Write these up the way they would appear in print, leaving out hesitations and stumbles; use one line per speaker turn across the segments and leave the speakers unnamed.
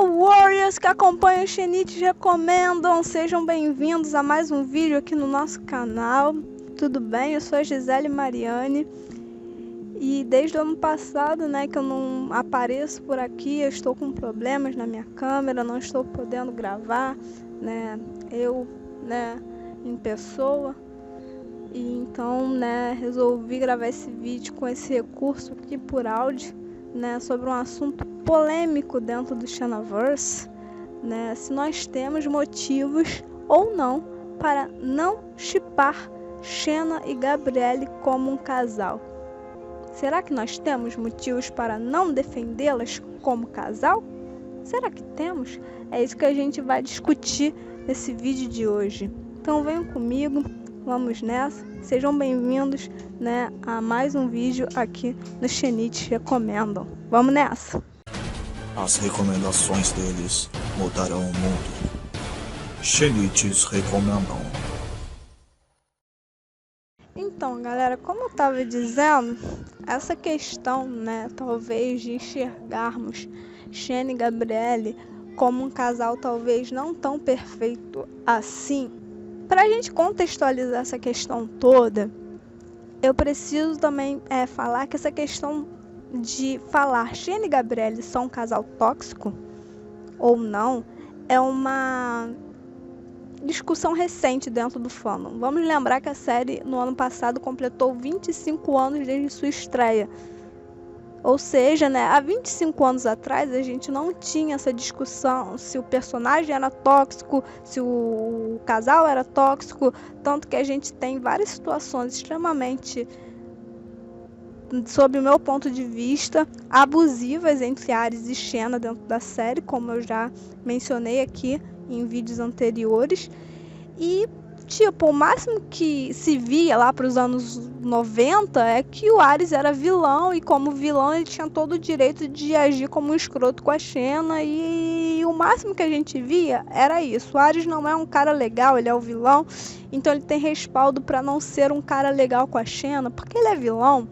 Warriors que acompanham o Xenite recomendam, sejam bem-vindos a mais um vídeo aqui no nosso canal. Tudo bem? Eu sou a Gisele Mariani e desde o ano passado, que eu não apareço por aqui, eu estou com problemas na minha câmera, não estou podendo gravar, em pessoa. E então, resolvi gravar esse vídeo com esse recurso aqui por áudio, sobre um assunto polêmico dentro do Xenaverse, se nós temos motivos ou não para não shippar Xena e Gabrielle como um casal. Será que nós temos motivos para não defendê-las como casal? Será que temos? É isso que a gente vai discutir nesse vídeo de hoje. Então venham comigo, vamos nessa. Sejam bem-vindos, a mais um vídeo aqui no Xenite Recomendam. Vamos nessa!
As recomendações deles mudarão o mundo. Xenites Recomendam.
Então, galera, como eu estava dizendo, essa questão, talvez de enxergarmos Xena e Gabrielle como um casal talvez não tão perfeito assim, para a gente contextualizar essa questão toda, eu preciso também falar que essa questão de falar Xena e Gabrielle são um casal tóxico ou não é uma discussão recente dentro do fandom. Vamos lembrar que a série no ano passado completou 25 anos desde sua estreia. Ou seja, há 25 anos atrás a gente não tinha essa discussão se o personagem era tóxico, se o casal era tóxico, tanto que a gente tem várias situações extremamente, sob o meu ponto de vista, abusivas entre Ares e Xena dentro da série, como eu já mencionei aqui em vídeos anteriores. E o máximo que se via lá para os anos 90 é que o Ares era vilão, e como vilão ele tinha todo o direito de agir como um escroto com a Xena, e o máximo que a gente via era isso. O Ares não é um cara legal, ele é o vilão, então ele tem respaldo para não ser um cara legal com a Xena, porque ele é vilão.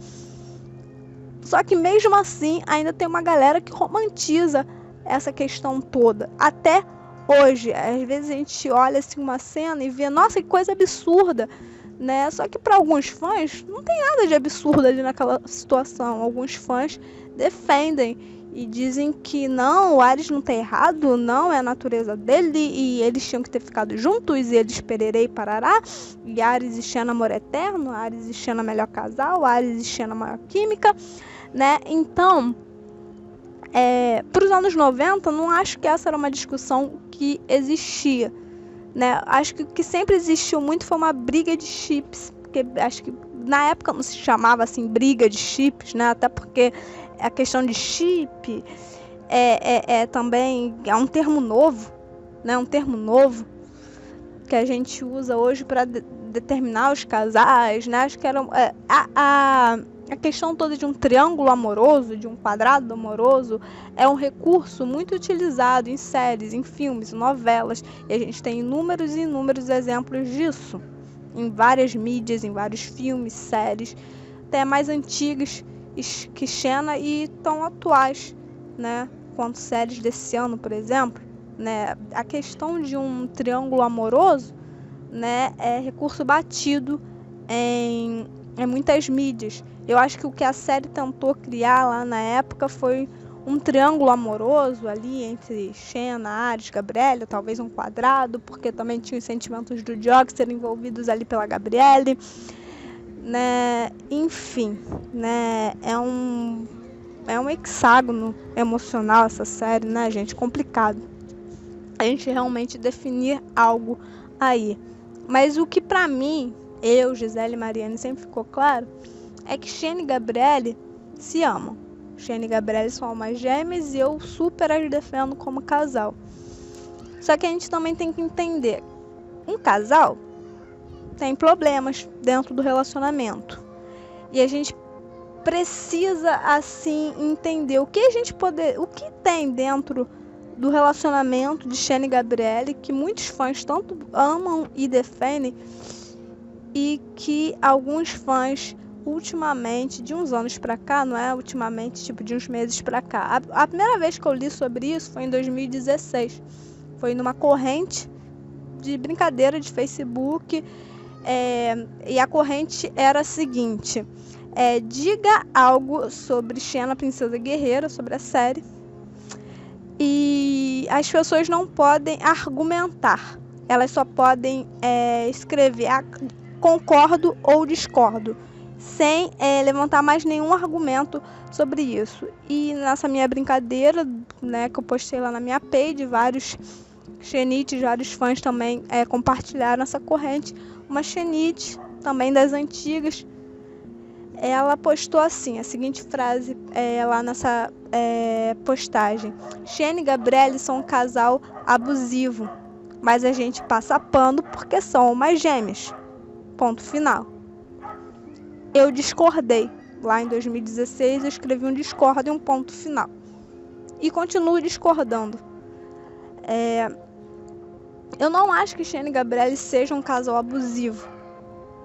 Só que mesmo assim ainda tem uma galera que romantiza essa questão toda, até hoje. Às vezes a gente olha assim uma cena e vê, nossa, que coisa absurda, Só que para alguns fãs não tem nada de absurdo ali naquela situação. Alguns fãs defendem e dizem que não, o Ares não tá errado, não, é a natureza dele e eles tinham que ter ficado juntos, e eles pererei e parará, e Ares e Xena amor eterno, Ares e Xena melhor casal, Ares e Xena maior química, Então, para os anos 90, não acho que essa era uma discussão que existia, Acho que o que sempre existiu muito foi uma briga de chips, porque acho que na época não se chamava assim briga de chips, Até porque a questão de chip também é um termo novo, Um termo novo que a gente usa hoje para determinar os casais, Acho que era a questão toda de um triângulo amoroso, de um quadrado amoroso, é um recurso muito utilizado em séries, em filmes, em novelas, e a gente tem inúmeros e inúmeros exemplos disso em várias mídias, em vários filmes, séries, até mais antigas que Xena e tão atuais, quanto séries desse ano, por exemplo, A questão de um triângulo amoroso, é recurso batido em muitas mídias. Eu acho que o que a série tentou criar lá na época foi um triângulo amoroso ali entre Xena, Ares, Gabrielle, talvez um quadrado, porque também tinha os sentimentos do Joxer envolvidos ali pela Gabrielle, Enfim, é um hexágono emocional essa série, gente? Complicado a gente realmente definir algo aí. Mas o que pra mim, eu, Gisele Mariani, sempre ficou claro é que Xena e Gabrielle se amam. Xena e Gabrielle são almas gêmeas e eu super as defendo como casal. Só que a gente também tem que entender, um casal tem problemas dentro do relacionamento. E a gente precisa, assim, entender o que tem dentro do relacionamento de Xena e Gabrielle, que muitos fãs tanto amam e defendem, e que alguns fãs ultimamente, de uns anos pra cá, não é ultimamente, tipo de uns meses pra cá. A primeira vez que eu li sobre isso foi em 2016. Foi numa corrente de brincadeira de Facebook. E a corrente era a seguinte: diga algo sobre Xena, Princesa Guerreira, sobre a série. E as pessoas não podem argumentar. Elas só podem escrever concordo ou discordo, sem levantar mais nenhum argumento sobre isso. E nessa minha brincadeira, né, que eu postei lá na minha page, vários xenites, vários fãs também compartilharam essa corrente. Uma xenite, também das antigas, ela postou assim, a seguinte frase lá nessa postagem: Xena e Gabrielle são um casal abusivo, mas a gente passa pano porque são umas gêmeas. Ponto final. Eu discordei. Lá em 2016 eu escrevi um discordo e um ponto final. E continuo discordando. Eu não acho que Xena e Gabrielle sejam um casal abusivo.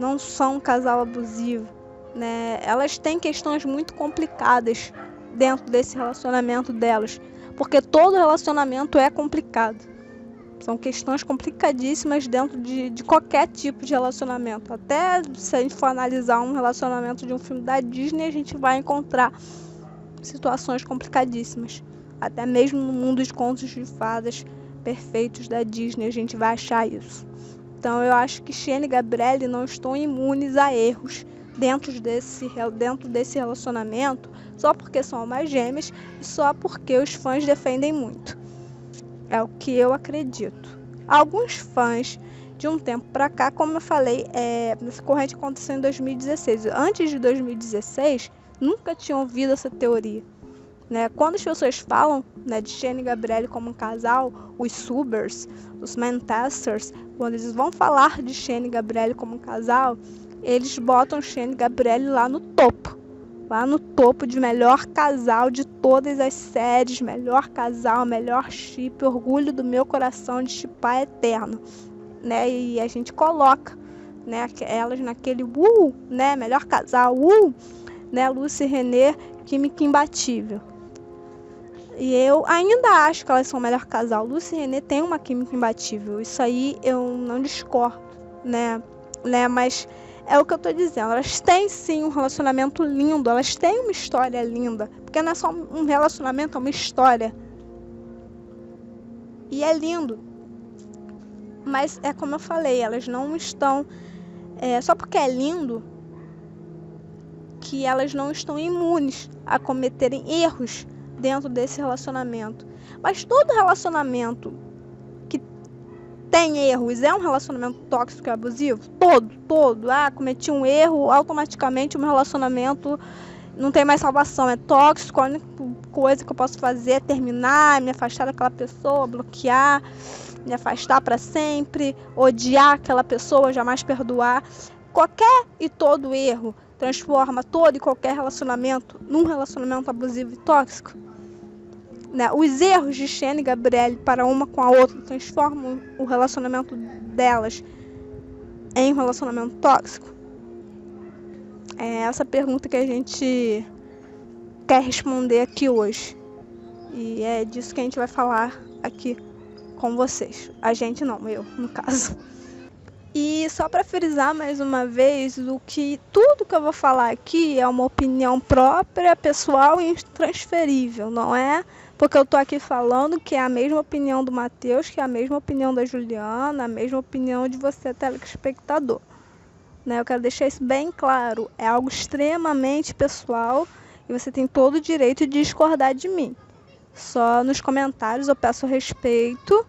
Não são um casal abusivo, né? Elas têm questões muito complicadas dentro desse relacionamento delas. Porque todo relacionamento é complicado. São questões complicadíssimas dentro de qualquer tipo de relacionamento. Até se a gente for analisar um relacionamento de um filme da Disney, a gente vai encontrar situações complicadíssimas. Até mesmo no mundo de contos de fadas perfeitos da Disney, a gente vai achar isso. Então eu acho que Xena e Gabrielle não estão imunes a erros dentro desse relacionamento, só porque são almas gêmeas e só porque os fãs defendem muito. É o que eu acredito. Alguns fãs, de um tempo para cá, como eu falei, essa corrente aconteceu em 2016. Antes de 2016, nunca tinham ouvido essa teoria. Né? Quando as pessoas falam, né, de Xena e Gabrielle como um casal, os subers, os mentasters, quando eles vão falar de Xena e Gabrielle como um casal, eles botam Xena e Gabrielle lá no topo de melhor casal de todas as séries, melhor casal, melhor chip, orgulho do meu coração de chipar eterno, né? E a gente coloca, né, elas naquele né, melhor casal, né, Lucy e René, química imbatível. E eu ainda acho que elas são o melhor casal. Lucy e René têm uma química imbatível. Isso aí eu não discordo, né? Mas é o que eu tô dizendo. Elas têm sim um relacionamento lindo. Elas têm uma história linda. Porque não é só um relacionamento, é uma história. E é lindo. Mas é como eu falei, elas não estão... só porque é lindo, que elas não estão imunes a cometerem erros dentro desse relacionamento. Mas todo relacionamento que tem erros é um relacionamento tóxico e abusivo? Todo. Cometi um erro, automaticamente o meu relacionamento não tem mais salvação, é tóxico. A única coisa que eu posso fazer é terminar, me afastar daquela pessoa, bloquear, me afastar para sempre, odiar aquela pessoa, jamais perdoar. Qualquer e todo erro transforma todo e qualquer relacionamento num relacionamento abusivo e tóxico. Né? Os erros de Xena e Gabrielle para uma com a outra transformam o relacionamento delas em um relacionamento tóxico? É essa pergunta que a gente quer responder aqui hoje. E é disso que a gente vai falar aqui com vocês. A gente não, eu, no caso. E só para frisar mais uma vez, tudo que eu vou falar aqui é uma opinião própria, pessoal e intransferível, não é? Porque eu tô aqui falando que é a mesma opinião do Matheus, que é a mesma opinião da Juliana, a mesma opinião de você, telespectador. Né? Eu quero deixar isso bem claro. É algo extremamente pessoal e você tem todo o direito de discordar de mim. Só nos comentários eu peço respeito,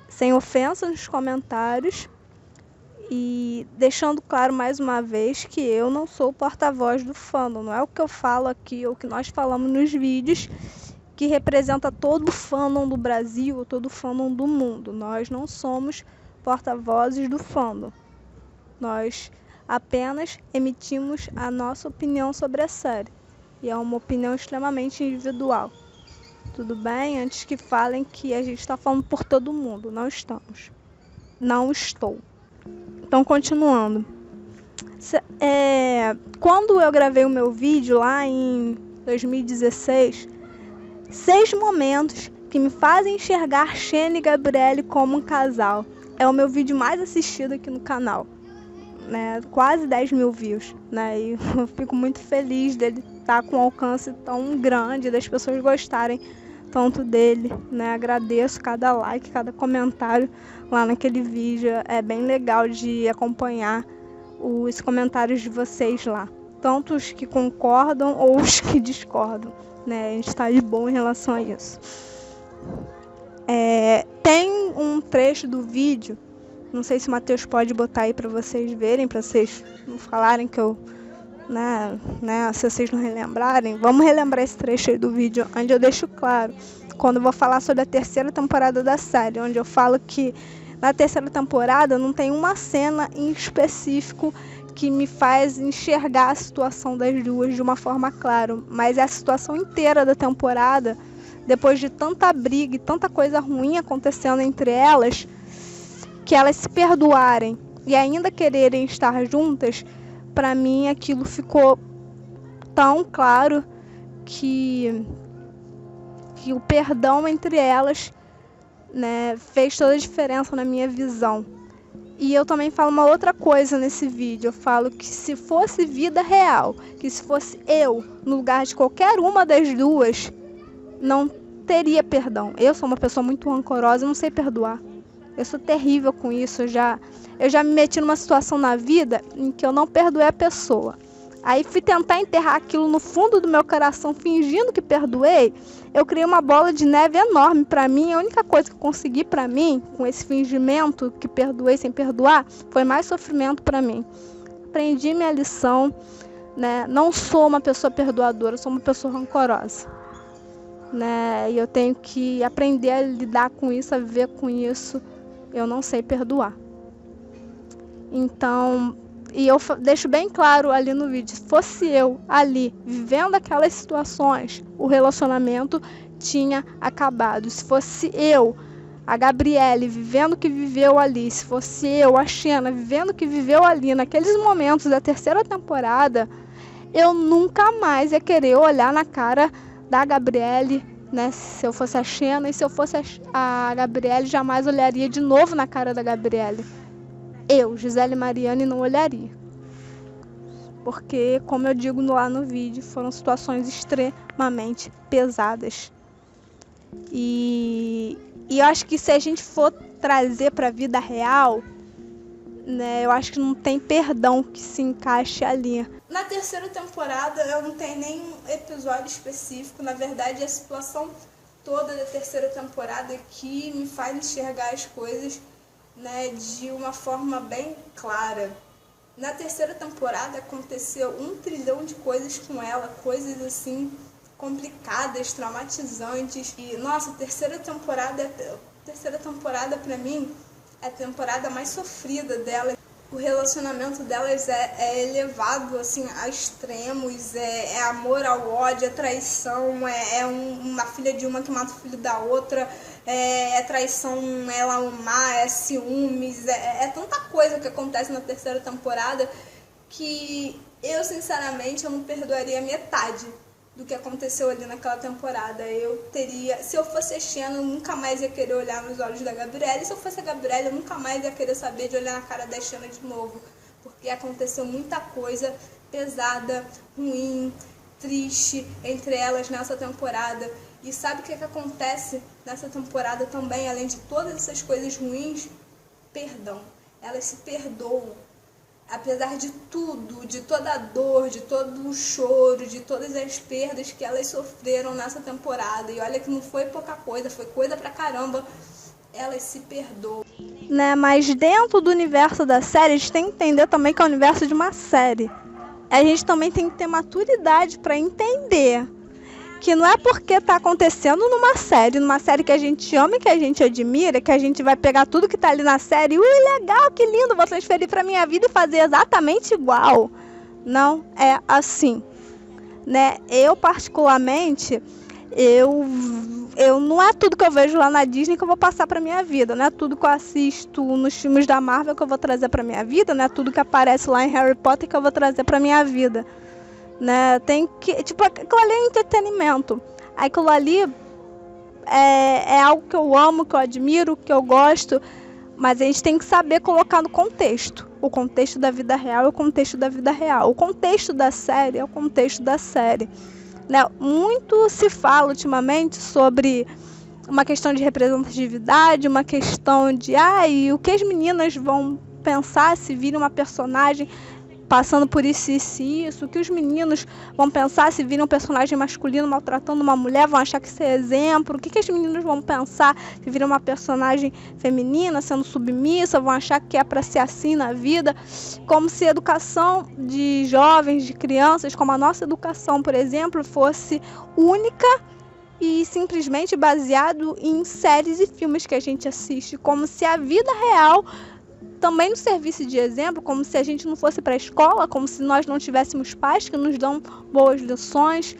sem ofensa nos comentários. E deixando claro mais uma vez que eu não sou o porta-voz do fandom. Não é o que eu falo aqui ou o que nós falamos nos vídeos que representa todo o fandom do Brasil ou todo o fandom do mundo. Nós não somos porta-vozes do fandom. Nós apenas emitimos a nossa opinião sobre a série. E é uma opinião extremamente individual. Tudo bem? Antes que falem que a gente está falando por todo mundo. Não estamos. Não estou. Então, continuando. Quando eu gravei o meu vídeo lá em 2016, 6 momentos que me fazem enxergar Xena e Gabrielle como um casal. É o meu vídeo mais assistido aqui no canal, né? Quase 10 mil views, né? E eu fico muito feliz dele estar com um alcance tão grande, das pessoas gostarem tanto dele, né? Agradeço cada like, cada comentário lá naquele vídeo. É bem legal de acompanhar os comentários de vocês lá, tanto os que concordam ou os que discordam, né? A gente está de bom em relação a isso. Tem um trecho do vídeo, não sei se o Matheus pode botar aí para vocês verem, para vocês não falarem que eu, né, se vocês não relembrarem, vamos relembrar esse trecho aí do vídeo, onde eu deixo claro, quando eu vou falar sobre a 3ª temporada da série, onde eu falo que na 3ª temporada não tem uma cena em específico que me faz enxergar a situação das duas de uma forma clara, mas é a situação inteira da temporada, depois de tanta briga e tanta coisa ruim acontecendo entre elas, que elas se perdoarem e ainda quererem estar juntas, para mim aquilo ficou tão claro que o perdão entre elas, né, fez toda a diferença na minha visão. E eu também falo uma outra coisa nesse vídeo. Eu falo que se fosse vida real, que se fosse eu no lugar de qualquer uma das duas, não teria perdão. Eu sou uma pessoa muito rancorosa, eu não sei perdoar. Eu sou terrível com isso. Eu já me meti numa situação na vida em que eu não perdoei a pessoa. Aí fui tentar enterrar aquilo no fundo do meu coração, fingindo que perdoei. Eu criei uma bola de neve enorme para mim. A única coisa que eu consegui para mim, com esse fingimento que perdoei sem perdoar, foi mais sofrimento para mim. Aprendi minha lição, né? Não sou uma pessoa perdoadora, sou uma pessoa rancorosa, né? E eu tenho que aprender a lidar com isso, a viver com isso. Eu não sei perdoar. Então, e eu deixo bem claro ali no vídeo, se fosse eu ali, vivendo aquelas situações, o relacionamento tinha acabado. Se fosse eu, a Gabrielle, vivendo o que viveu ali, se fosse eu, a Xena, vivendo o que viveu ali, naqueles momentos da 3ª temporada, eu nunca mais ia querer olhar na cara da Gabrielle, né? Se eu fosse a Xena, e se eu fosse a Gabrielle, jamais olharia de novo na cara da Gabrielle. Eu, Gisele Mariani, não olharia. Porque, como eu digo lá no vídeo, foram situações extremamente pesadas. E eu acho que se a gente for trazer para a vida real, né, eu acho que não tem perdão que se encaixe ali. Na 3ª temporada eu não tenho nenhum episódio específico. Na verdade, a situação toda da 3ª temporada que me faz enxergar as coisas, né, de uma forma bem clara. Na 3ª temporada aconteceu 1 trilhão de coisas com ela, coisas assim complicadas, traumatizantes. E nossa, a 3ª temporada para mim é a temporada mais sofrida dela. O relacionamento delas é elevado assim a extremos, é amor ao ódio, é traição, uma filha de uma que mata o filho da outra, é traição ela amar, é ciúmes, é tanta coisa que acontece na 3ª temporada que eu sinceramente eu não perdoaria metade do que aconteceu ali naquela temporada. Se eu fosse a Xena, eu nunca mais ia querer olhar nos olhos da Gabrielle. Se eu fosse a Gabrielle, eu nunca mais ia querer saber de olhar na cara da Xena de novo. Porque aconteceu muita coisa pesada, ruim, triste entre elas nessa temporada. E sabe o que acontece nessa temporada também, além de todas essas coisas ruins? Perdão. Elas se perdoam. Apesar de tudo, de toda a dor, de todo o choro, de todas as perdas que elas sofreram nessa temporada. E olha que não foi pouca coisa, foi coisa pra caramba. Elas se perdoam. Né, mas dentro do universo da série, a gente tem que entender também que é o universo de uma série. A gente também tem que ter maturidade pra entender que não é porque tá acontecendo numa série que a gente ama e que a gente admira, que a gente vai pegar tudo que tá ali na série, legal, que lindo, vou transferir pra minha vida e fazer exatamente igual. Não é assim, né? Eu particularmente, eu não é tudo que eu vejo lá na Disney que eu vou passar pra minha vida, não é tudo que eu assisto nos filmes da Marvel que eu vou trazer pra minha vida, não é tudo que aparece lá em Harry Potter que eu vou trazer pra minha vida, né? Tem que, tipo, aquilo ali é entretenimento, aquilo ali é algo que eu amo, que eu admiro, que eu gosto, mas a gente tem que saber colocar no contexto. O contexto da vida real é o contexto da vida real. O contexto da série é o contexto da série. Né? Muito se fala ultimamente sobre uma questão de representatividade, uma questão de o que as meninas vão pensar se virem uma personagem passando por isso, o que os meninos vão pensar se virem um personagem masculino maltratando uma mulher, vão achar que isso é exemplo, o que as meninas vão pensar se virem uma personagem feminina sendo submissa, vão achar que é para ser assim na vida, como se a educação de jovens, de crianças, como a nossa educação, por exemplo, fosse única e simplesmente baseado em séries e filmes que a gente assiste, como se a vida real também não servisse de exemplo, como se a gente não fosse para a escola, como se nós não tivéssemos pais que nos dão boas lições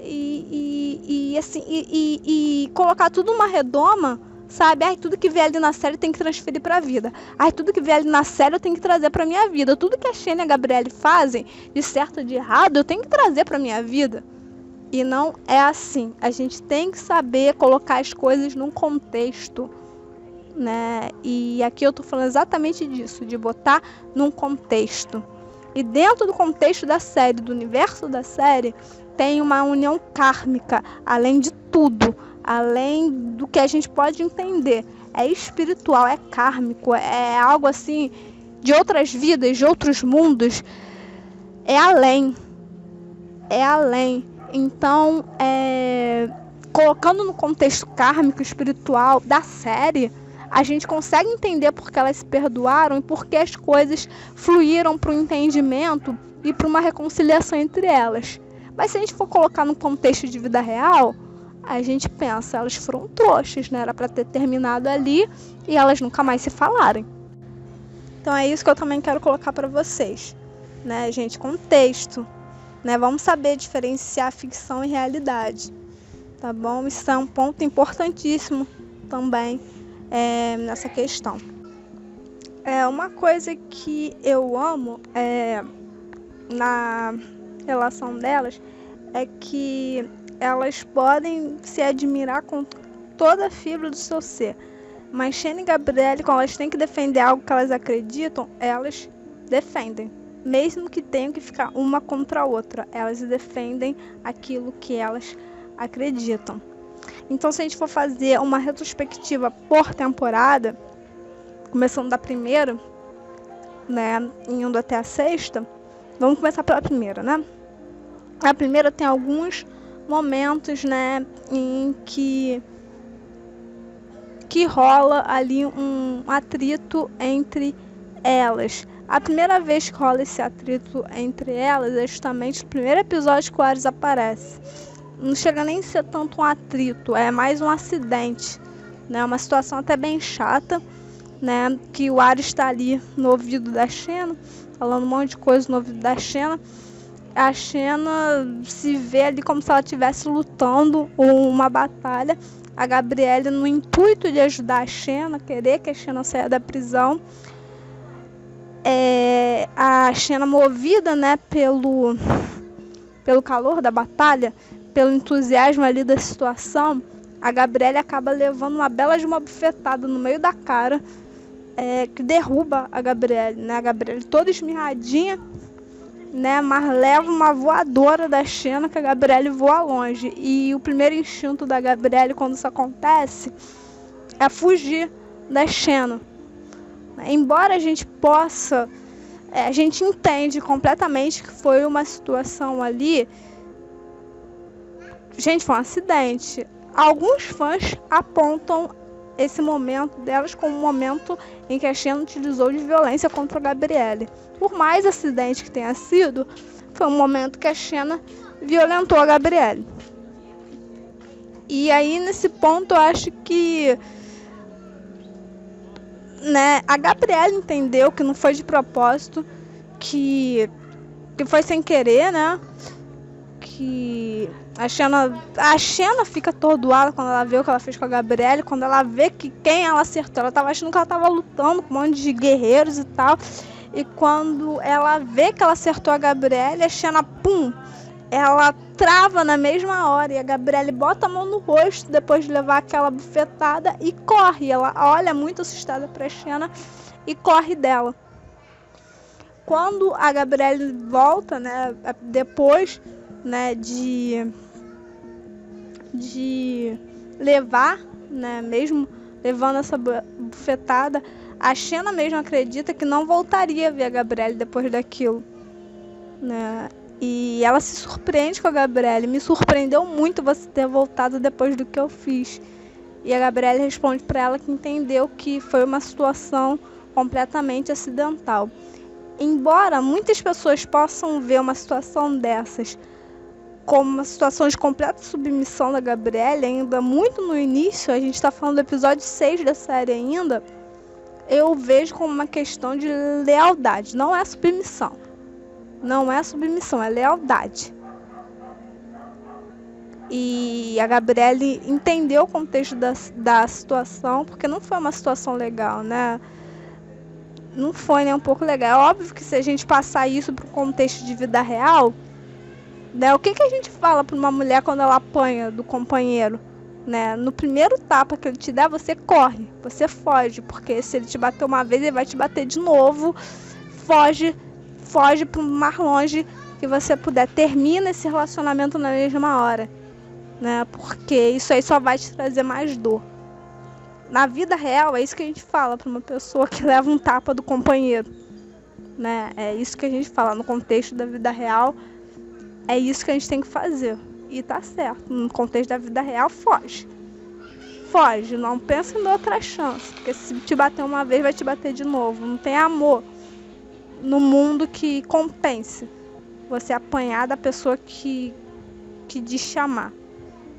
e colocar tudo numa redoma, sabe? Tudo que vier ali na série tem que transferir para a vida. Tudo que vier ali na série eu tenho que trazer para minha vida. Tudo que a Shane e a Gabrielle fazem, de certo ou de errado, eu tenho que trazer para minha vida. E não é assim. A gente tem que saber colocar as coisas num contexto, né? E aqui eu tô falando exatamente disso, de botar num contexto. E dentro do contexto da série, do universo da série, tem uma união kármica, além de tudo, além do que a gente pode entender. É espiritual, é kármico, é algo assim de outras vidas, de outros mundos. É além. Então, colocando no contexto kármico, espiritual da série, a gente consegue entender por que elas se perdoaram e por que as coisas fluíram para um entendimento e para uma reconciliação entre elas. Mas se a gente for colocar no contexto de vida real, a gente pensa, elas foram trouxas, né? Era para ter terminado ali e elas nunca mais se falarem. Então é isso que eu também quero colocar para vocês, né, gente? Contexto, né? Vamos saber diferenciar ficção e realidade, tá bom? Isso é um ponto importantíssimo também nessa questão. Uma coisa que eu amo na relação delas é que elas podem se admirar com toda a fibra do seu ser, mas Shane e Gabrielle, quando elas têm que defender algo que elas acreditam, elas defendem, mesmo que tenham que ficar uma contra a outra, elas defendem aquilo que elas acreditam. Então, se a gente for fazer uma retrospectiva por temporada, começando da primeira, né, indo até a sexta, vamos começar pela primeira, né? A primeira tem alguns momentos, né, em que rola ali um atrito entre elas. A primeira vez que rola esse atrito entre elas é justamente no primeiro episódio que o Ares aparece. Não chega nem a ser tanto um atrito, é mais um acidente, né? Uma situação até bem chata, né? Que o Ares está ali no ouvido da Xena, falando um monte de coisa no ouvido da Xena. A Xena se vê ali como se ela estivesse lutando uma batalha. A Gabrielle, no intuito de ajudar a Xena, querer que a Xena saia da prisão, a Xena, movida, né, pelo calor da batalha, pelo entusiasmo ali da situação, a Gabrielle acaba levando uma bela de uma bufetada no meio da cara, que derruba a Gabrielle, né? A Gabrielle toda esmirradinha, né? Mas leva uma voadora da Xena, que a Gabrielle voa longe. E o primeiro instinto da Gabrielle quando isso acontece é fugir da Xena. Embora a gente possa, a gente entende completamente que foi uma situação ali, gente, foi um acidente. Alguns fãs apontam esse momento delas como um momento em que a Xena utilizou de violência contra a Gabrielle. Por mais acidente que tenha sido, foi um momento que a Xena violentou a Gabrielle. E aí, nesse ponto, eu acho que, né, a Gabrielle entendeu que não foi de propósito, que foi sem querer, né? que a Xena fica atordoada quando ela vê o que ela fez com a Gabrielle, quando ela vê que quem ela acertou. Ela tava achando que ela tava lutando com um monte de guerreiros e tal. E quando ela vê que ela acertou a Gabrielle, a Xena, pum, ela trava na mesma hora. E a Gabrielle bota a mão no rosto depois de levar aquela bufetada e corre. Ela olha muito assustada pra Xena e corre dela. Quando a Gabrielle volta, né, depois, né, de levar, né, mesmo levando essa bufetada, a Xena mesmo acredita que não voltaria a ver a Gabrielle depois daquilo, né? E ela se surpreende com a Gabrielle. Me surpreendeu muito você ter voltado depois do que eu fiz. E a Gabrielle responde para ela que entendeu que foi uma situação completamente acidental. Embora muitas pessoas possam ver uma situação dessas como uma situação de completa submissão da Gabrielle, ainda muito no início, a gente está falando do episódio 6 da série ainda, eu vejo como uma questão de lealdade. Não é submissão. Não é submissão, é lealdade. E a Gabrielle entendeu o contexto da situação, porque não foi uma situação legal, né? Não foi nem um pouco legal. É óbvio que se a gente passar isso para o contexto de vida real, né, o que a gente fala para uma mulher quando ela apanha do companheiro? Né? No primeiro tapa que ele te der, você corre, você foge, porque se ele te bater uma vez, ele vai te bater de novo. Foge para o mais longe que você puder. Termina esse relacionamento na mesma hora, né? Porque isso aí só vai te trazer mais dor. Na vida real, é isso que a gente fala para uma pessoa que leva um tapa do companheiro, né? É isso que a gente fala no contexto da vida real. É isso que a gente tem que fazer. E tá certo. No contexto da vida real, foge. Foge. Não pensa em outra chance. Porque se te bater uma vez, vai te bater de novo. Não tem amor no mundo que compense você apanhar da pessoa que diz chamar.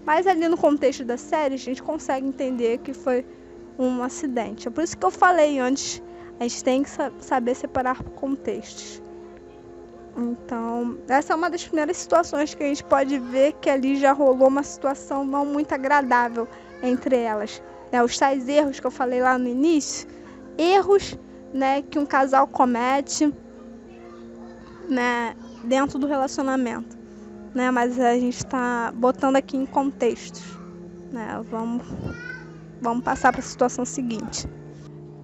Mas ali no contexto da série, a gente consegue entender que foi um acidente. É por isso que eu falei antes, a gente tem que saber separar contextos. Então, essa é uma das primeiras situações que a gente pode ver que ali já rolou uma situação não muito agradável entre elas. Né? Os tais erros que eu falei lá no início, erros, né, que um casal comete, né, dentro do relacionamento. Né? Mas a gente está botando aqui em contextos. Né? Vamos passar para a situação seguinte.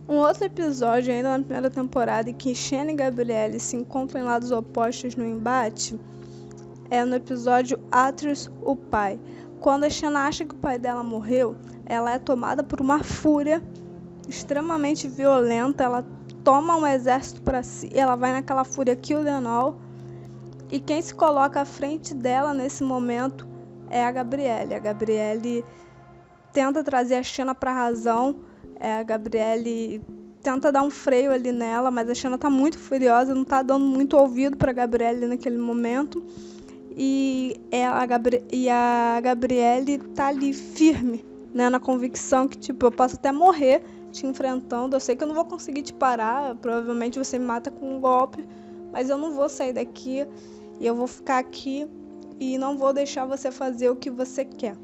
Um outro episódio, ainda na primeira temporada, em que Xena e Gabrielle se encontram em lados opostos no embate, é no episódio Atreus, o pai. Quando a Xena acha que o pai dela morreu, ela é tomada por uma fúria extremamente violenta. Ela toma um exército para si, ela vai naquela fúria kill them all, e quem se coloca à frente dela nesse momento é a Gabrielle. A Gabrielle tenta trazer a Xena para a razão. A Gabrielle tenta dar um freio ali nela, mas a Xena tá muito furiosa, não tá dando muito ouvido pra Gabrielle naquele momento. E a Gabrielle tá ali firme, né, na convicção que, tipo, eu posso até morrer te enfrentando, eu sei que eu não vou conseguir te parar, provavelmente você me mata com um golpe, mas eu não vou sair daqui e eu vou ficar aqui e não vou deixar você fazer o que você quer.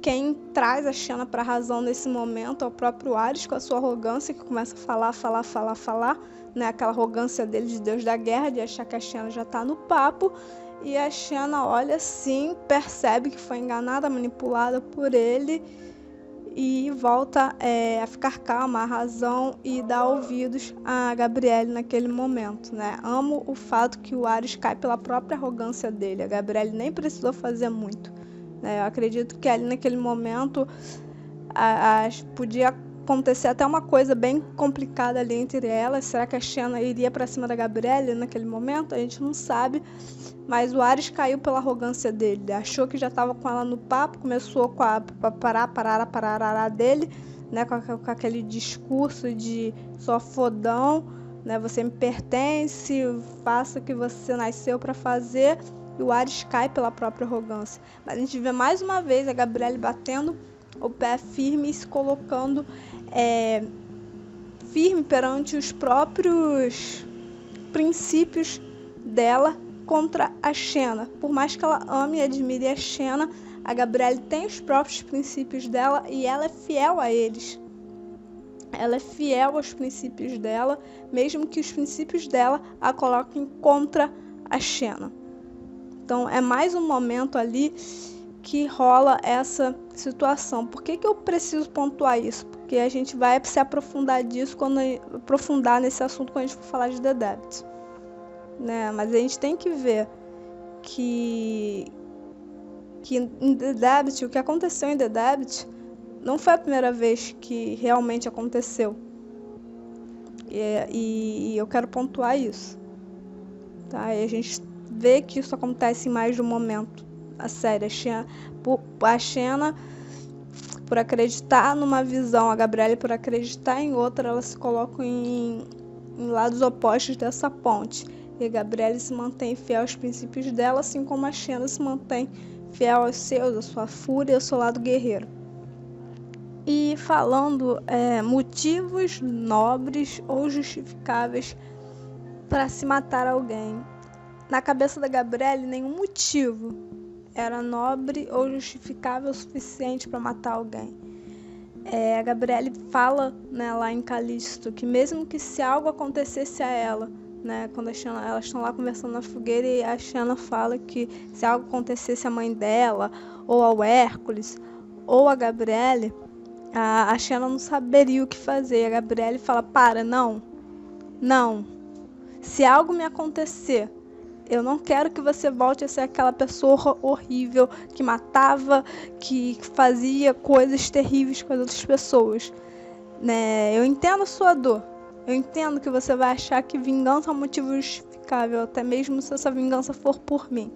Quem traz a Xena para a razão nesse momento é o próprio Ares, com a sua arrogância, que começa a falar, né? Aquela arrogância dele de Deus da guerra, de achar que a Xena já está no papo. E a Xena olha assim, percebe que foi enganada, manipulada por ele e volta a ficar calma, a razão, e dá ouvidos a Gabrielle naquele momento, né? Amo o fato que o Ares cai pela própria arrogância dele. A Gabrielle nem precisou fazer muito. Eu acredito que ali naquele momento podia acontecer até uma coisa bem complicada ali entre elas. Será que a Xena iria para cima da Gabrielle naquele momento? A gente não sabe, mas o Ares caiu pela arrogância dele. Achou que já estava com ela no papo, começou com a parará dele, né, com aquele discurso de só fodão, né, você me pertence, faça o que você nasceu para fazer. E o Ares cai pela própria arrogância. Mas a gente vê mais uma vez a Gabrielle batendo o pé firme e se colocando firme perante os próprios princípios dela, contra a Xena. Por mais que ela ame e admire a Xena, a Gabrielle tem os próprios princípios dela e ela é fiel a eles. Ela é fiel aos princípios dela, mesmo que os princípios dela a coloquem contra a Xena. Então é mais um momento ali que rola essa situação. Por que eu preciso pontuar isso? Porque a gente vai se aprofundar nesse assunto quando a gente for falar de The Debt, né? Mas a gente tem que ver que em The Debt, o que aconteceu em The Debt não foi a primeira vez que realmente aconteceu. E eu quero pontuar isso, tá? E a gente vê que isso acontece em mais de um momento. A série, a Xena, por acreditar numa visão, a Gabrielle por acreditar em outra, elas se colocam em lados opostos dessa ponte. E a Gabrielle se mantém fiel aos princípios dela, assim como a Xena se mantém fiel aos seus, à sua fúria, ao seu lado guerreiro. E falando motivos nobres ou justificáveis para se matar alguém. Na cabeça da Gabrielle, nenhum motivo era nobre ou justificável o suficiente para matar alguém. A Gabrielle fala, né, lá em Callisto, que mesmo que se algo acontecesse a ela, né, quando elas estão lá conversando na fogueira, e a Xena fala que se algo acontecesse à mãe dela, ou ao Hércules, ou a Gabrielle, a Xena não saberia o que fazer. A Gabrielle fala, não. Se algo me acontecer, eu não quero que você volte a ser aquela pessoa horrível que matava, que fazia coisas terríveis com as outras pessoas, né? Eu entendo a sua dor. Eu entendo que você vai achar que vingança é um motivo justificável, até mesmo se essa vingança for por mim.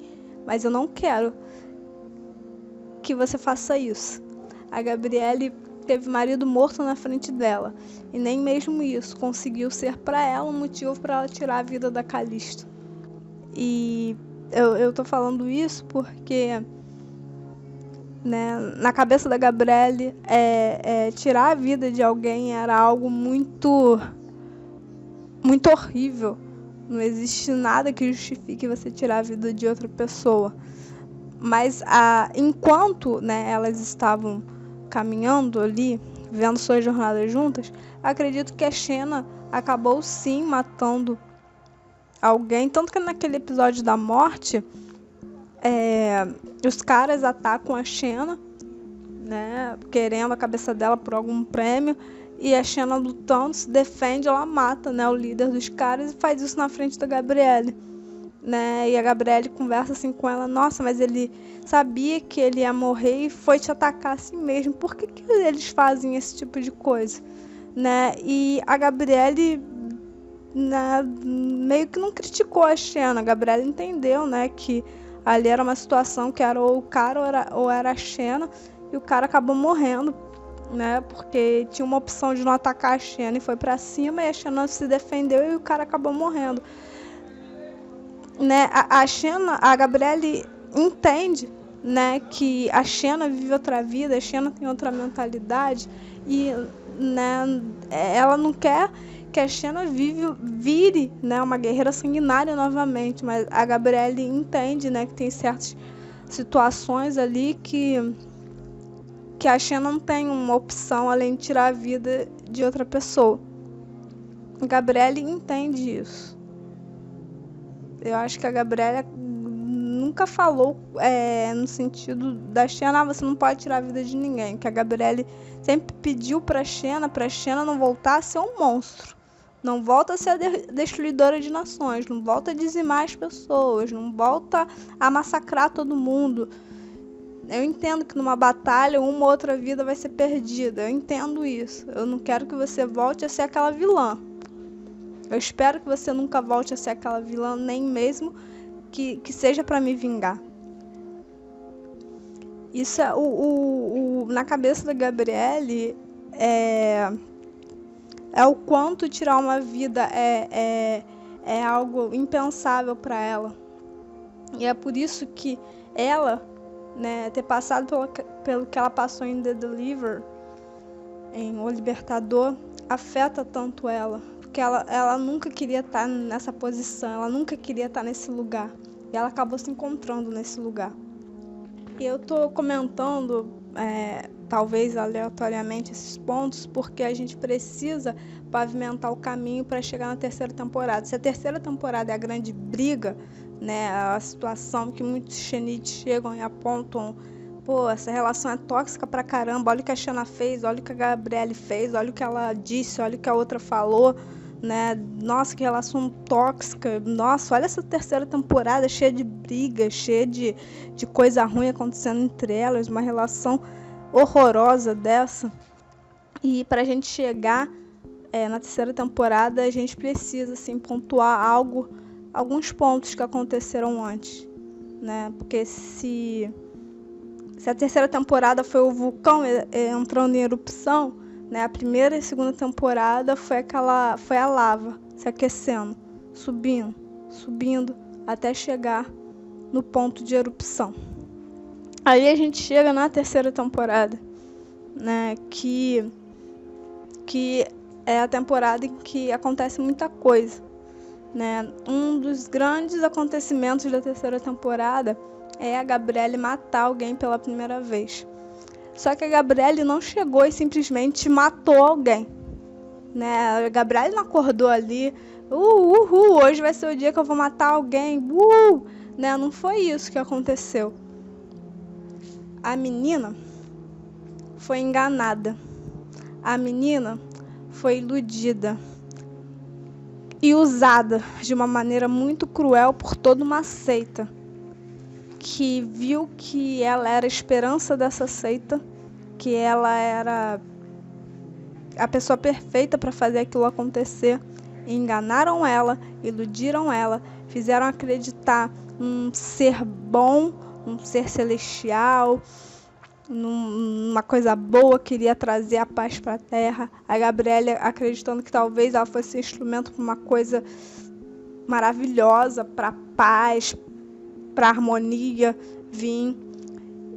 Mas eu não quero que você faça isso. A Gabrielle teve marido morto na frente dela. E nem mesmo isso conseguiu ser para ela um motivo para ela tirar a vida da Callisto. E eu tô falando isso porque, né, na cabeça da Gabrielle, tirar a vida de alguém era algo muito horrível. Não existe nada que justifique você tirar a vida de outra pessoa. Mas enquanto, né, elas estavam caminhando ali, vendo suas jornadas juntas, acredito que a Xena acabou sim matando alguém, tanto que naquele episódio da morte, os caras atacam a Xena, né, querendo a cabeça dela por algum prêmio, e a Xena lutando, se defende, ela mata, né, o líder dos caras e faz isso na frente da Gabrielle, né, e a Gabrielle conversa assim com ela, nossa, mas ele sabia que ele ia morrer e foi te atacar assim mesmo, por que eles fazem esse tipo de coisa, né, e a Gabrielle, né, meio que não criticou a Xena. A Gabrielle entendeu, né, que ali era uma situação que era ou o cara ou era a Xena, e o cara acabou morrendo, né, porque tinha uma opção de não atacar a Xena e foi pra cima, e a Xena se defendeu e o cara acabou morrendo, né. A Gabrielle entende, né, que a Xena vive outra vida, a Xena tem outra mentalidade e, né, ela não quer que a Xena vire, né, uma guerreira sanguinária novamente, mas a Gabrielle entende, né, que tem certas situações ali que a Xena não tem uma opção além de tirar a vida de outra pessoa. A Gabrielle entende isso. Eu acho que a Gabrielle nunca falou no sentido da Xena, você não pode tirar a vida de ninguém, que a Gabrielle sempre pediu pra Xena não voltar a ser um monstro. Não volta a ser a destruidora de nações, não volta a dizimar as pessoas, não volta a massacrar todo mundo. Eu entendo que numa batalha uma ou outra vida vai ser perdida, eu entendo isso. Eu não quero que você volte a ser aquela vilã. Eu espero que você nunca volte a ser aquela vilã, nem mesmo que seja para me vingar. Isso é na cabeça da Gabrielle, o quanto tirar uma vida é algo impensável para ela. E é por isso que ela, né, ter passado pelo que ela passou em The Deliver, em O Libertador, afeta tanto ela. Porque ela nunca queria estar nessa posição, ela nunca queria estar nesse lugar. E ela acabou se encontrando nesse lugar. E eu tô comentando, talvez aleatoriamente, esses pontos, porque a gente precisa pavimentar o caminho para chegar na terceira temporada. Se a terceira temporada é a grande briga, né, a situação que muitos Shenichi chegam e apontam, pô, essa relação é tóxica pra caramba, olha o que a Shanna fez, olha o que a Gabrielle fez, olha o que ela disse, olha o que a outra falou, né? Nossa, que relação tóxica. Nossa, olha essa terceira temporada cheia de briga, cheia de coisa ruim acontecendo entre elas, uma relação horrorosa dessa. E pra gente chegar na terceira temporada, a gente precisa assim, pontuar alguns pontos que aconteceram antes, né? Porque se a terceira temporada foi o vulcão entrando em erupção, né? A primeira e segunda temporada foi a lava se aquecendo, subindo até chegar no ponto de erupção. Aí a gente chega na terceira temporada, né? Que é a temporada em que acontece muita coisa, né? Um dos grandes acontecimentos da terceira temporada é a Gabrielle matar alguém pela primeira vez. Só que a Gabrielle não chegou e simplesmente matou alguém, né? A Gabrielle não acordou ali, hoje vai ser o dia que eu vou matar alguém, né? Não foi isso que aconteceu. A menina foi enganada. A menina foi iludida e usada de uma maneira muito cruel por toda uma seita que viu que ela era a esperança dessa seita, que ela era a pessoa perfeita para fazer aquilo acontecer. Enganaram ela, iludiram ela, fizeram acreditar num ser bom, um ser celestial, numa coisa boa que iria trazer a paz para a Terra. A Gabrielle acreditando que talvez ela fosse instrumento para uma coisa maravilhosa, para paz, para harmonia vir.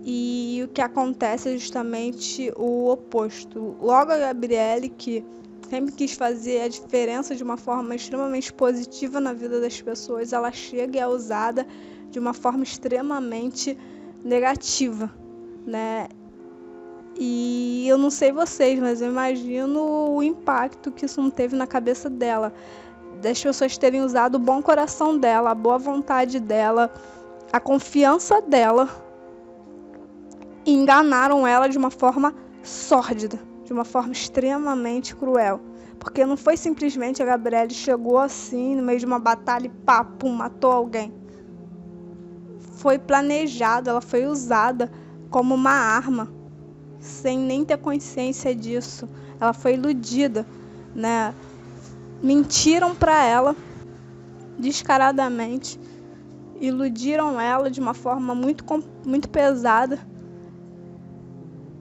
E o que acontece é justamente o oposto. Logo a Gabrielle, que sempre quis fazer a diferença de uma forma extremamente positiva na vida das pessoas, ela chega e é usada de uma forma extremamente negativa, né? E eu não sei vocês, mas eu imagino o impacto que isso não teve na cabeça dela, das pessoas terem usado o bom coração dela, a boa vontade dela, a confiança dela, e enganaram ela de uma forma sórdida, de uma forma extremamente cruel. Porque não foi simplesmente a Gabrielle chegou assim, no meio de uma batalha e pum, matou alguém. Foi planejado, ela foi usada como uma arma, sem nem ter consciência disso. Ela foi iludida, né? Mentiram para ela descaradamente, iludiram ela de uma forma muito pesada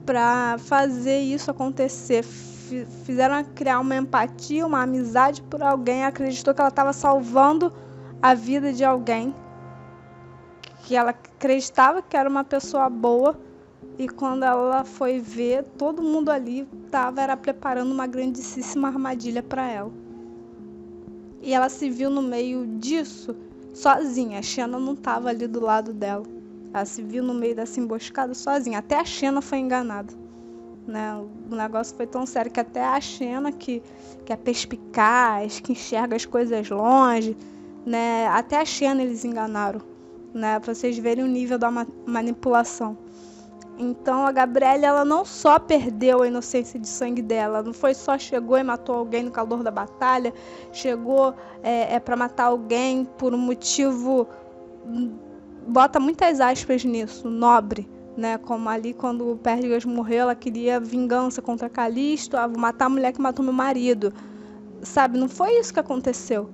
para fazer isso acontecer. Fizeram ela criar uma empatia, uma amizade por alguém, acreditou que ela estava salvando a vida de alguém, que ela acreditava que era uma pessoa boa, e quando ela foi ver, todo mundo ali era preparando uma grandíssima armadilha para ela. E ela se viu no meio disso sozinha. A Shanna não estava ali do lado dela. Ela se viu no meio dessa emboscada sozinha. Até a Shanna foi enganada, né? O negócio foi tão sério que até a Shanna, que é perspicaz, que enxerga as coisas longe, né? Até a Shanna eles enganaram, né? Pra vocês verem o nível da manipulação. Então a Gabrielle, ela não só perdeu a inocência de sangue dela, não foi só chegou e matou alguém no calor da batalha, chegou para matar alguém por um motivo, bota muitas aspas nisso, nobre, né? Como ali quando o Pérdigas morreu, ela queria vingança contra Calisto, vou matar a mulher que matou meu marido, sabe? Não foi isso que aconteceu.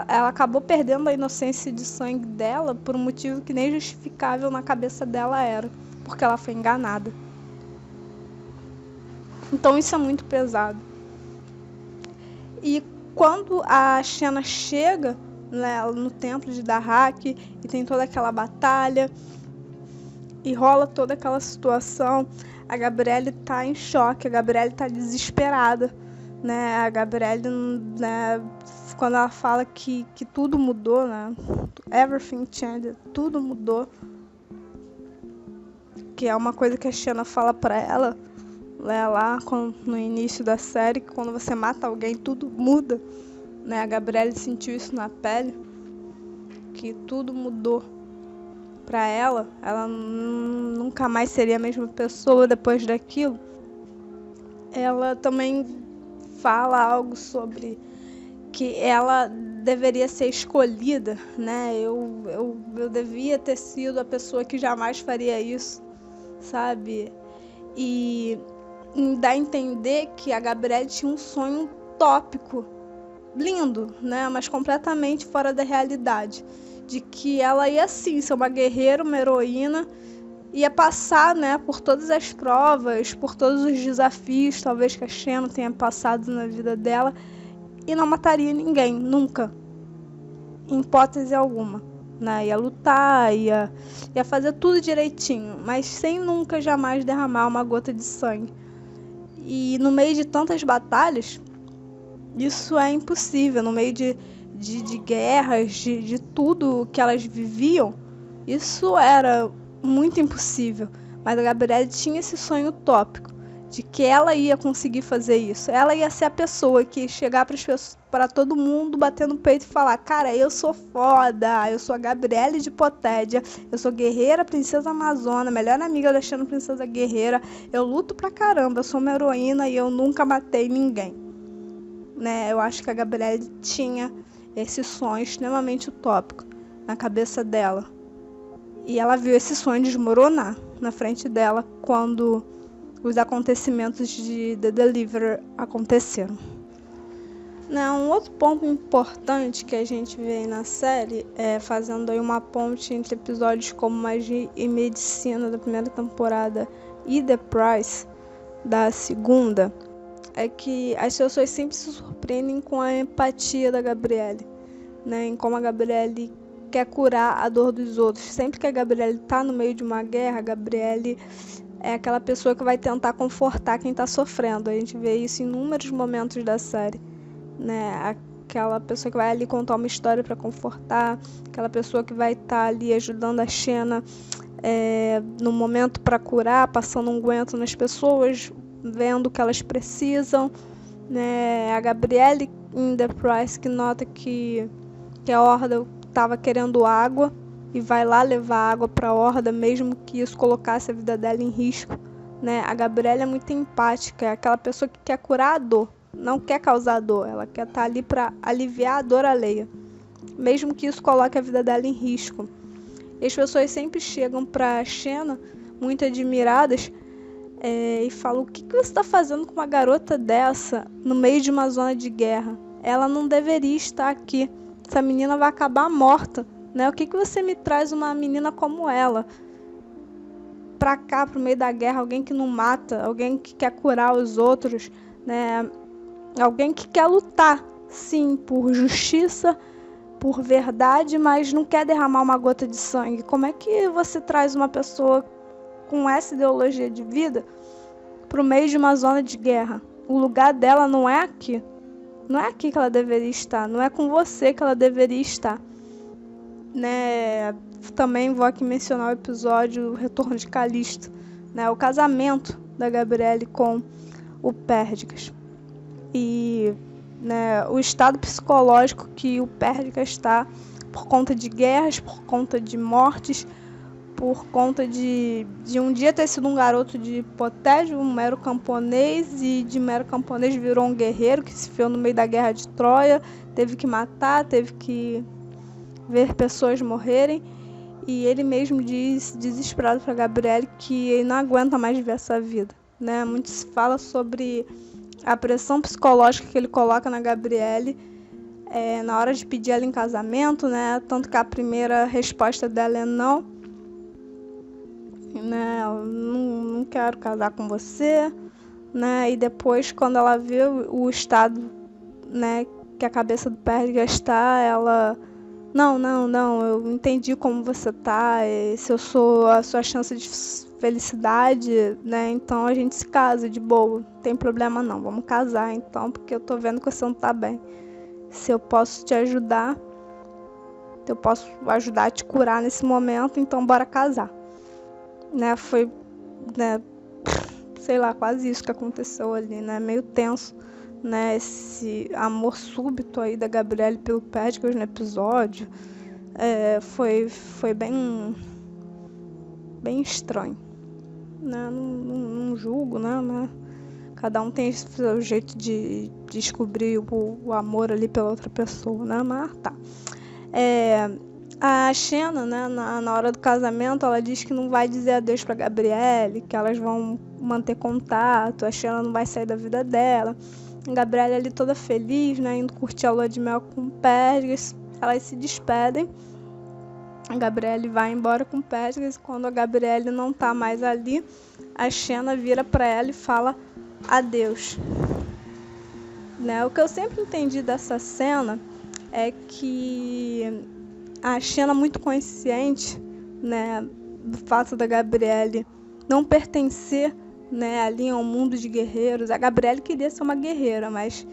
Ela acabou perdendo a inocência de sangue dela por um motivo que nem justificável na cabeça dela era, porque ela foi enganada. Então isso é muito pesado. E quando a Shanna chega, né, no templo de Dahak e tem toda aquela batalha e rola toda aquela situação, a Gabrielle tá em choque, a Gabrielle tá desesperada, né? A Gabrielle, né, quando ela fala que tudo mudou, né? Everything changed, tudo mudou. Que é uma coisa que a Xena fala pra ela, né, lá no início da série, que quando você mata alguém, tudo muda. Né? A Gabrielle sentiu isso na pele, que tudo mudou pra ela. Ela nunca mais seria a mesma pessoa depois daquilo. Ela também fala algo sobre que ela deveria ser escolhida, né? Eu devia ter sido a pessoa que jamais faria isso, sabe? E dá a entender que a Gabrielle tinha um sonho utópico, lindo, né? Mas completamente fora da realidade. De que ela ia sim ser uma guerreira, uma heroína, ia passar, né, por todas as provas, por todos os desafios, talvez que a Xena tenha passado na vida dela, e não mataria ninguém, nunca, em hipótese alguma, né? Ia lutar, ia fazer tudo direitinho, mas sem nunca jamais derramar uma gota de sangue. E no meio de tantas batalhas, isso é impossível. No meio de guerras, de tudo que elas viviam, isso era muito impossível. Mas a Gabrielle tinha esse sonho utópico de que ela ia conseguir fazer isso. Ela ia ser a pessoa que ia chegar para todo mundo, bater no peito e falar: cara, eu sou foda, eu sou a Gabrielle de Hipotédia, eu sou guerreira, princesa amazona, melhor amiga da Xena, princesa guerreira, eu luto pra caramba, eu sou uma heroína e eu nunca matei ninguém. Né? Eu acho que a Gabrielle tinha esse sonho extremamente utópico na cabeça dela. E ela viu esse sonho desmoronar na frente dela quando os acontecimentos de The Deliverer aconteceram. Um outro ponto importante que a gente vê aí na série, fazendo aí uma ponte entre episódios como Magia e Medicina da primeira temporada e The Price da segunda, é que as pessoas sempre se surpreendem com a empatia da Gabrielle, né? Em como a Gabrielle quer curar a dor dos outros. Sempre que a Gabrielle tá no meio de uma guerra, a Gabrielle é aquela pessoa que vai tentar confortar quem tá sofrendo. A gente vê isso em inúmeros momentos da série, né? Aquela pessoa que vai ali contar uma história para confortar, aquela pessoa que vai estar ali ajudando a Xena no momento para curar, passando um unguento nas pessoas, vendo o que elas precisam, né? A Gabrielle em The Price, que nota que a Horda estava querendo água e vai lá levar água para a Horda, mesmo que isso colocasse a vida dela em risco, né? A Gabrielle é muito empática, é aquela pessoa que quer curar a dor, não quer causar dor, ela quer estar ali para aliviar a dor alheia, mesmo que isso coloque a vida dela em risco. E as pessoas sempre chegam para Xena, muito admiradas, e falam: o que você está fazendo com uma garota dessa no meio de uma zona de guerra? Ela não deveria estar aqui, essa menina vai acabar morta, né? O que você me traz uma menina como ela pra cá, pro meio da guerra? Alguém que não mata, alguém que quer curar os outros, né? Alguém que quer lutar, sim, por justiça, por verdade, mas não quer derramar uma gota de sangue. Como é que você traz uma pessoa com essa ideologia de vida pro meio de uma zona de guerra? O lugar dela não é aqui. Não é aqui que ela deveria estar. Não é com você que ela deveria estar. Né? Também vou aqui mencionar o episódio O Retorno de Calisto, né? O casamento da Gabrielle com o Pérdigas. E, né, o estado psicológico que o Pérdigas está por conta de guerras, por conta de mortes, por conta de um dia ter sido um garoto de Hipotédia, um mero camponês, e de mero camponês virou um guerreiro que se enfiou no meio da guerra de Troia, teve que matar, teve que ver pessoas morrerem, e ele mesmo diz, desesperado para Gabrielle, que ele não aguenta mais ver essa vida, né? Muito se fala sobre a pressão psicológica que ele coloca na Gabrielle na hora de pedir ela em casamento, né? Tanto que a primeira resposta dela é não, né? Eu não quero casar com você, né? E depois, quando ela vê o estado, né, que a cabeça do Pérdigas está, ela: não, eu entendi como você tá, se eu sou a sua chance de felicidade, né, então a gente se casa de boa, não tem problema não, vamos casar então, porque eu tô vendo que você não tá bem. se eu posso te ajudar, se eu posso ajudar a te curar nesse momento, então bora casar. Né, foi, né, sei lá, quase isso que aconteceu ali, né, meio tenso, né, esse amor súbito aí da Gabrielle pelo Perdiccas no episódio, foi bem estranho, né, não julgo, né, cada um tem seu jeito de descobrir o amor ali pela outra pessoa, né, mas tá. A Xena, né, na hora do casamento, ela diz que não vai dizer adeus pra Gabrielle, que elas vão manter contato, a Xena não vai sair da vida dela. A Gabrielle ali toda feliz, né, indo curtir a lua de mel com o Perdiccas, elas se despedem. A Gabrielle vai embora com o Perdiccas e quando a Gabrielle não tá mais ali, a Xena vira pra ela e fala adeus. Né, o que eu sempre entendi dessa cena é que a Xena, muito consciente, né, do fato da Gabrielle não pertencer, né, ali a um mundo de guerreiros. A Gabrielle queria ser uma guerreira, mas,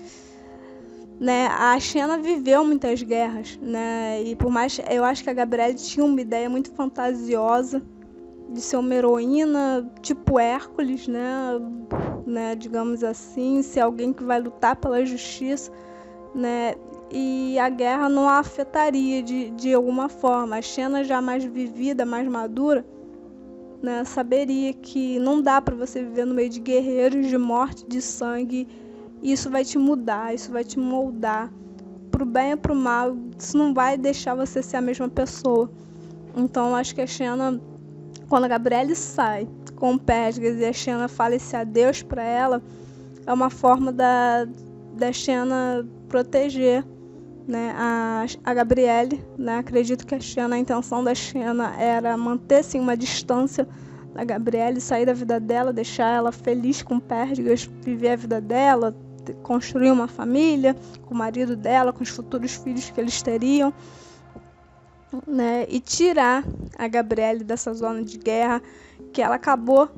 né, a Xena viveu muitas guerras, né, e por mais, eu acho que a Gabrielle tinha uma ideia muito fantasiosa de ser uma heroína tipo Hércules, né, digamos assim, ser alguém que vai lutar pela justiça, né, e a guerra não a afetaria de alguma forma. A Xena, já mais vivida, mais madura, né, saberia que não dá para você viver no meio de guerreiros, de morte, de sangue. Isso vai te mudar, isso vai te moldar pro bem ou pro mal. Isso não vai deixar você ser a mesma pessoa. Então, eu acho que a Xena, quando a Gabrielle sai com o Perdiccas e a Xena fala esse adeus para ela, é uma forma da Xena proteger, né, a Gabrielle, né. Acredito que a intenção da Xena era manter sim, uma distância da Gabrielle, sair da vida dela, deixar ela feliz com o Perdiccas, viver a vida dela, construir uma família com o marido dela, com os futuros filhos que eles teriam, né, e tirar a Gabrielle dessa zona de guerra, que ela acabou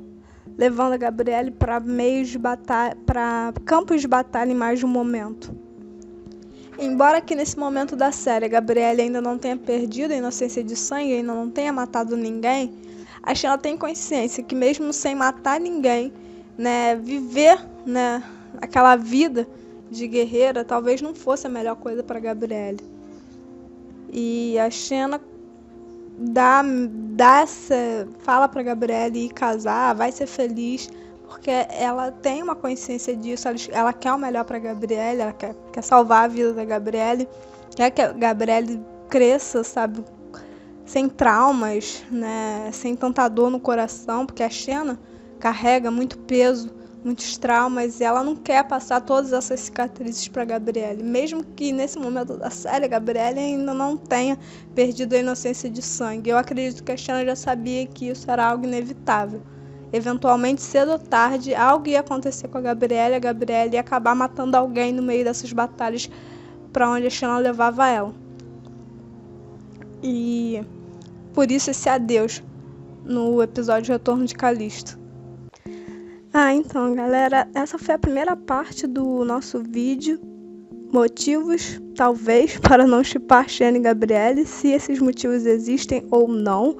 levando a Gabrielle para meios de batalha, para campos de batalha em mais de um momento. Embora que nesse momento da série a Gabrielle ainda não tenha perdido a inocência de sangue, ainda não tenha matado ninguém, a Xena tem consciência que mesmo sem matar ninguém, né, viver, né, aquela vida de guerreira talvez não fosse a melhor coisa para Gabrielle. E a Xena fala para Gabrielle ir casar, vai ser feliz, porque ela tem uma consciência disso, ela quer o melhor para Gabrielle, ela quer salvar a vida da Gabrielle, quer que a Gabrielle cresça, sabe, sem traumas, né, sem tanta dor no coração, porque a Xena carrega muito peso, muitos traumas, e ela não quer passar todas essas cicatrizes para Gabrielle, mesmo que nesse momento da série a Gabrielle ainda não tenha perdido a inocência de sangue. Eu acredito que a Xena já sabia que isso era algo inevitável. Eventualmente, cedo ou tarde, algo ia acontecer com a Gabrielle ia acabar matando alguém no meio dessas batalhas para onde a Xena levava ela. E por isso esse adeus no episódio Retorno de Callisto. Então, galera, essa foi a primeira parte do nosso vídeo. Motivos, talvez, para não shippar Xena e Gabrielle, se esses motivos existem ou não.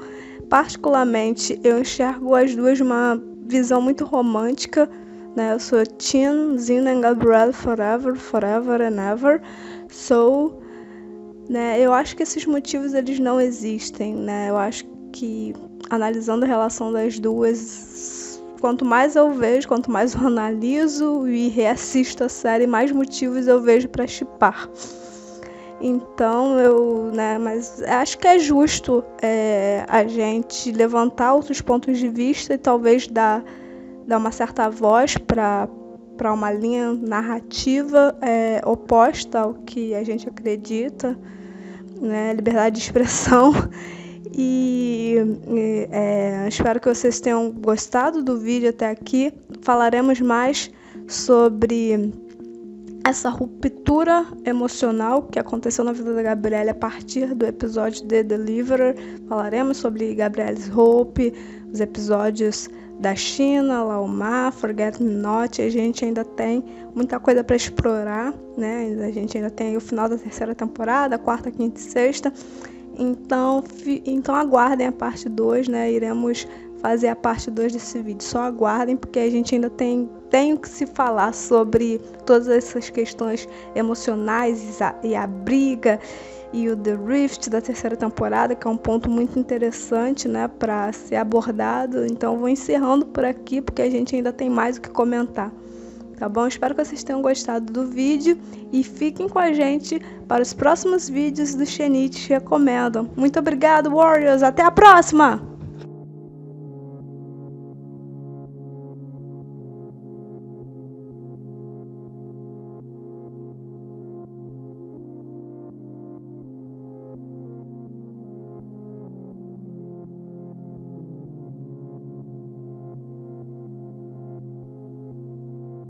Particularmente, eu enxergo as duas de uma visão muito romântica, né? Eu sou Team Xena and Gabrielle forever, forever and ever. So, né, eu acho que esses motivos eles não existem, né? Eu acho que, analisando a relação das duas, quanto mais eu vejo, quanto mais eu analiso e reassisto a série, mais motivos eu vejo para shippar. Então, mas acho que é justo a gente levantar outros pontos de vista e talvez dar uma certa voz para uma linha narrativa oposta ao que a gente acredita, né? Liberdade de expressão. E espero que vocês tenham gostado do vídeo até aqui. Falaremos mais sobre essa ruptura emocional que aconteceu na vida da Gabrielle a partir do episódio The Deliverer. Falaremos sobre Gabrielle's Hope, os episódios da China, Lao Ma, Forget Me Not. A gente ainda tem muita coisa para explorar, né? A gente ainda tem o final da terceira temporada, quarta, quinta e sexta. Então aguardem a parte 2, né? Iremos fazer a parte 2 desse vídeo. Só aguardem, porque a gente ainda tem o que se falar sobre todas essas questões emocionais e a briga e o The Rift da terceira temporada, que é um ponto muito interessante, né, para ser abordado. Então vou encerrando por aqui, porque a gente ainda tem mais o que comentar. Tá bom? Espero que vocês tenham gostado do vídeo e fiquem com a gente para os próximos vídeos do Shinichi Recomendam. Muito obrigado, Warriors! Até a próxima!